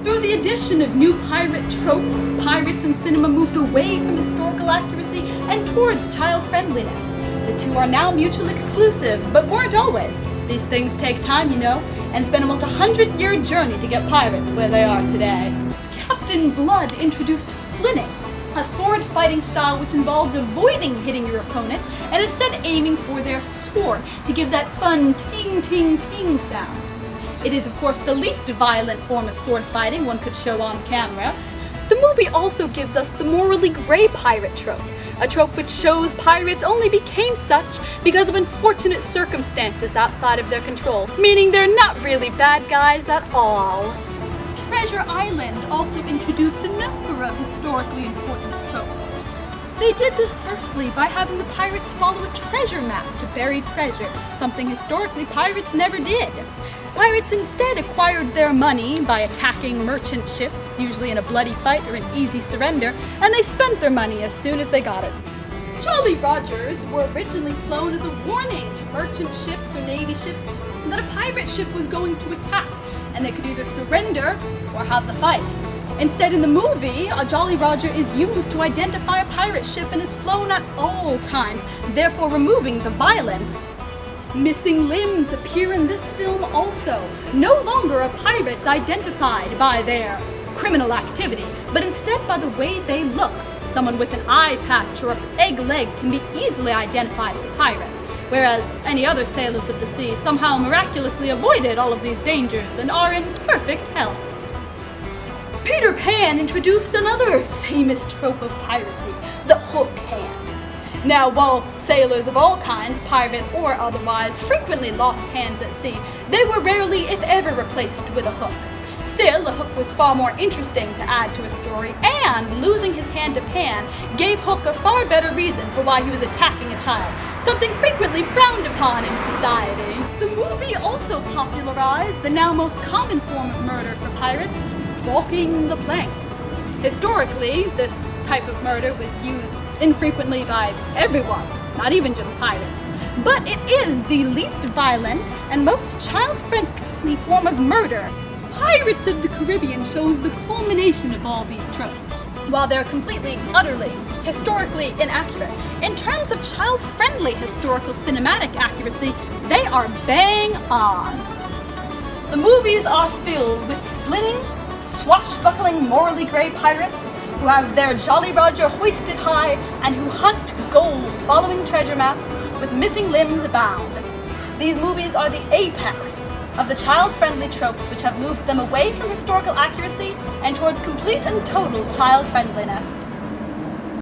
Through the addition of new pirate tropes, pirates in cinema moved away from historical accuracy and towards child-friendliness. The two are now mutually exclusive, but weren't always. These things take time, you know, and spend almost 100-year journey to get pirates where they are today. Captain Blood introduced flinning, a sword-fighting style which involves avoiding hitting your opponent and instead aiming for their sword to give that fun ting-ting-ting sound. It is, of course, the least violent form of sword fighting one could show on camera. The movie also gives us the morally gray pirate trope, a trope which shows pirates only became such because of unfortunate circumstances outside of their control, meaning they're not really bad guys at all. Treasure Island also introduced a number of historically important tropes. They did this firstly by having the pirates follow a treasure map to bury treasure, something historically pirates never did. Pirates instead acquired their money by attacking merchant ships, usually in a bloody fight or an easy surrender, and they spent their money as soon as they got it. Jolly Rogers were originally flown as a warning to merchant ships or navy ships that a pirate ship was going to attack, and they could either surrender or have the fight. Instead, in the movie, a Jolly Roger is used to identify a pirate ship and is flown at all times, therefore removing the violence. Missing limbs appear in this film also. No longer are pirates identified by their criminal activity, but instead by the way they look. Someone with an eye patch or a peg leg can be easily identified as a pirate, whereas any other sailors of the sea somehow miraculously avoided all of these dangers and are in perfect health. Peter Pan introduced another famous trope of piracy, the hook hand. Now, while sailors of all kinds, pirate or otherwise, frequently lost hands at sea, they were rarely, if ever, replaced with a hook. Still, a hook was far more interesting to add to a story, and losing his hand to Pan gave Hook a far better reason for why he was attacking a child, something frequently frowned upon in society. The movie also popularized the now most common form of murder for pirates, walking the plank. Historically, this type of murder was used infrequently by everyone, not even just pirates. But it is the least violent and most child-friendly form of murder. Pirates of the Caribbean shows the culmination of all these tropes. While they're completely, utterly, historically inaccurate, in terms of child-friendly historical cinematic accuracy, they are bang on. The movies are filled with flinning, swashbuckling, morally grey pirates who have their Jolly Roger hoisted high and who hunt gold following treasure maps with missing limbs abound. These movies are the apex of the child-friendly tropes which have moved them away from historical accuracy and towards complete and total child-friendliness.